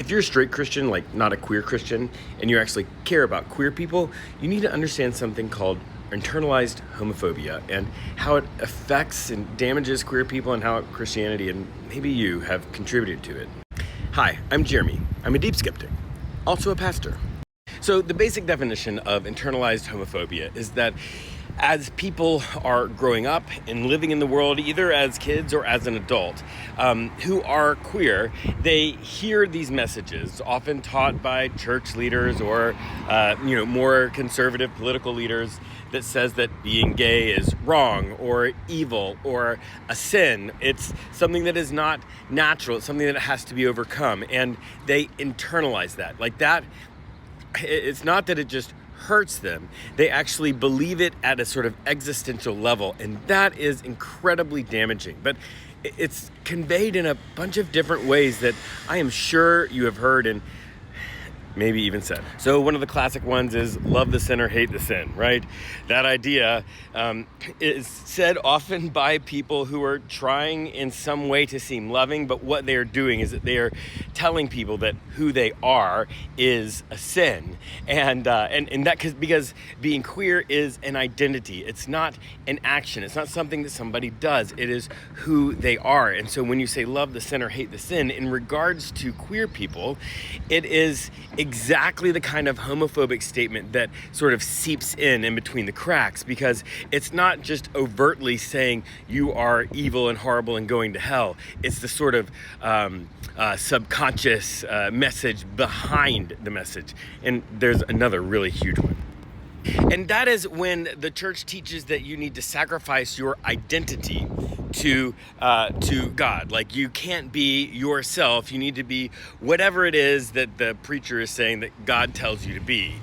If you're a straight Christian, like not a queer Christian, and you actually care about queer people, you need to understand something called internalized homophobia and how it affects and damages queer people and how Christianity and maybe you have contributed to it. Hi, I'm Jeremy. I'm a deep skeptic, also a pastor. So the basic definition of internalized homophobia is that as people are growing up and living in the world, either as kids or as an adult, who are queer, they hear these messages, often taught by church leaders or, more conservative political leaders, that says that being gay is wrong or evil or a sin. It's something that is not natural. It's something that has to be overcome. And they internalize that. Like that, it's not that it just hurts them. They actually believe it at a sort of existential level, and that is incredibly damaging. But it's conveyed in a bunch of different ways that I am sure you have heard and maybe even said. So one of the classic ones is love the sinner, hate the sin, right? That idea is said often by people who are trying in some way to seem loving, but what they are doing is that they are telling people that who they are is a sin. And that because being queer is an identity. It's not an action. It's not something that somebody does. It is who they are. And so when you say love the sinner, hate the sin, in regards to queer people, it is exactly the kind of homophobic statement that sort of seeps in between the cracks, because it's not just overtly saying you are evil and horrible and going to hell. It's the sort of subconscious message behind the message. And there's another really huge one. And that is when the church teaches that you need to sacrifice your identity to God. Like, you can't be yourself. You need to be whatever it is that the preacher is saying that God tells you to be.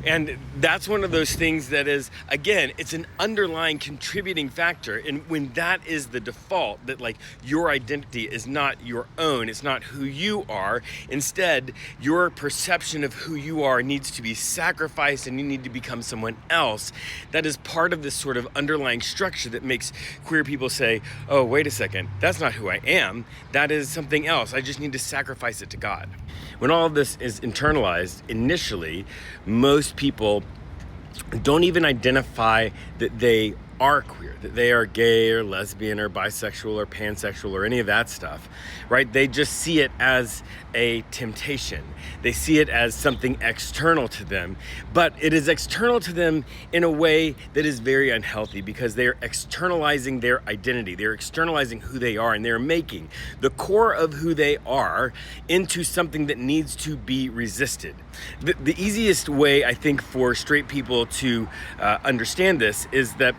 And that's one of those things that is, again, it's an underlying contributing factor. And when that is the default, that like your identity is not your own, it's not who you are. Instead, your perception of who you are needs to be sacrificed and you need to become someone else. That is part of this sort of underlying structure that makes queer people say, oh, wait a second, that's not who I am. That is something else. I just need to sacrifice it to God. When all of this is internalized, initially, most people don't even identify that they are queer, that they are gay or lesbian or bisexual or pansexual or any of that stuff, right? They just see it as a temptation. They see it as something external to them, but it is external to them in a way that is very unhealthy, because they're externalizing their identity. They're externalizing who they are, and they're making the core of who they are into something that needs to be resisted. The easiest way, I think, for straight people to understand this is that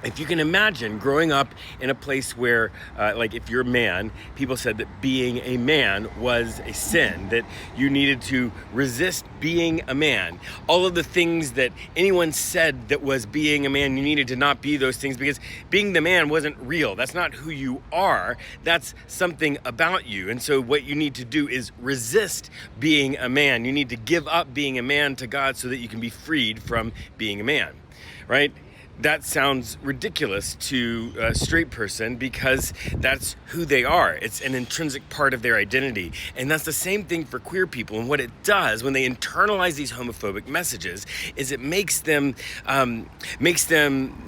if you can imagine growing up in a place where, like if you're a man, people said that being a man was a sin, that you needed to resist being a man. All of the things that anyone said that was being a man, you needed to not be those things, because being the man wasn't real. That's not who you are. That's something about you. And so what you need to do is resist being a man. You need to give up being a man to God so that you can be freed from being a man, right? That sounds ridiculous to a straight person, because that's who they are. It's an intrinsic part of their identity. And that's the same thing for queer people. And what it does when they internalize these homophobic messages is it makes them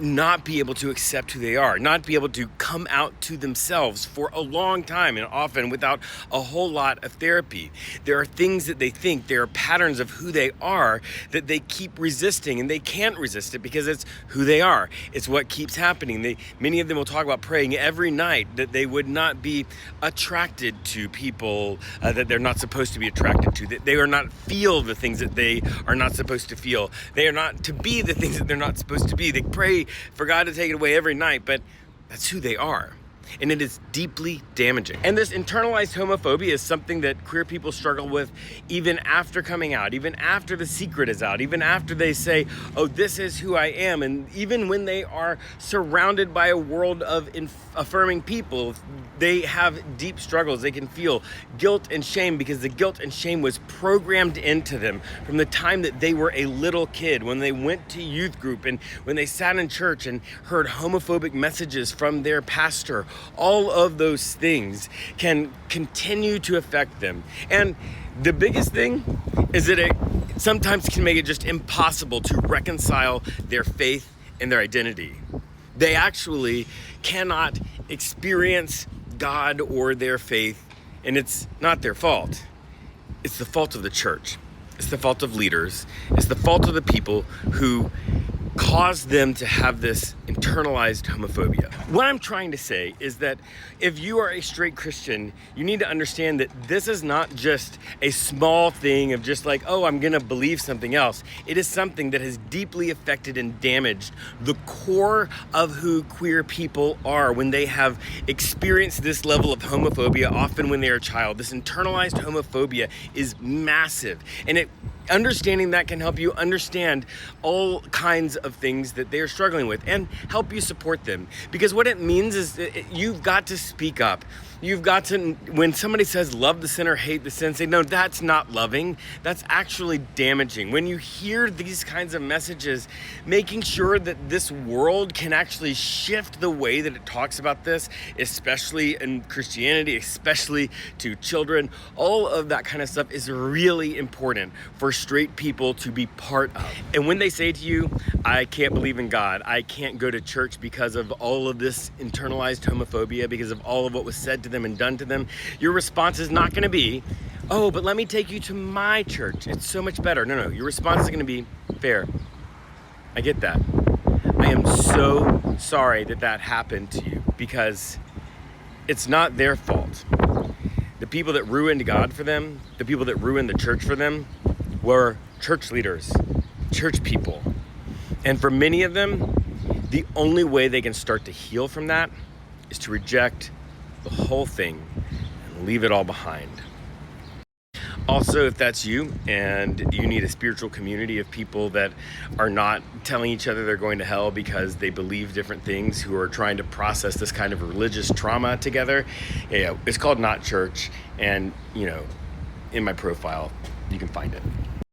not be able to accept who they are, not be able to come out to themselves for a long time, and often without a whole lot of therapy. There are things that they think, there are patterns of who they are that they keep resisting, and they can't resist it because it's who they are. It's what keeps happening. Many of them will talk about praying every night that they would not be attracted to people that they're not supposed to be attracted to, that they are not feel the things that they are not supposed to feel. They are not to be the things that they're not supposed to be. They pray for God to take it away every night, but that's who they are. And it is deeply damaging. And this internalized homophobia is something that queer people struggle with even after coming out, even after the secret is out, even after they say, oh, this is who I am. And even when they are surrounded by a world of affirming people, they have deep struggles. They can feel guilt and shame, because the guilt and shame was programmed into them from the time that they were a little kid, when they went to youth group and when they sat in church and heard homophobic messages from their pastor, all of those things can continue to affect them. And the biggest thing is that it sometimes can make it just impossible to reconcile their faith and their identity. They actually cannot experience God or their faith, and it's not their fault. It's the fault of the church. It's the fault of leaders. It's the fault of the people who cause them to have this internalized homophobia. What I'm trying to say is that if you are a straight Christian, you need to understand that this is not just a small thing of just like, oh, I'm gonna believe something else. It is something that has deeply affected and damaged the core of who queer people are when they have experienced this level of homophobia, often when they are a child. This internalized homophobia is massive, and understanding that can help you understand all kinds of things that they are struggling with and help you support them. Because what it means is that you've got to speak up. You've got to, when somebody says love the sinner, hate the sin, say, no, that's not loving. That's actually damaging. When you hear these kinds of messages, making sure that this world can actually shift the way that it talks about this, especially in Christianity, especially to children, all of that kind of stuff is really important for straight people to be part of. And when they say to you, I can't believe in God, I can't go to church because of all of this internalized homophobia, because of all of what was said to them and done to them, your response is not going to be, oh, but let me take you to my church, it's so much better. No, your response is going to be, fair, I get that. I am so sorry that happened to you, because it's not their fault. The people that ruined God for them, the people that ruined the church for them, were church leaders, church people. And for many of them, the only way they can start to heal from that is to reject the whole thing and leave it all behind. Also, if that's you and you need a spiritual community of people that are not telling each other they're going to hell because they believe different things, who are trying to process this kind of religious trauma together, it's called Not Church, and in my profile you can find it.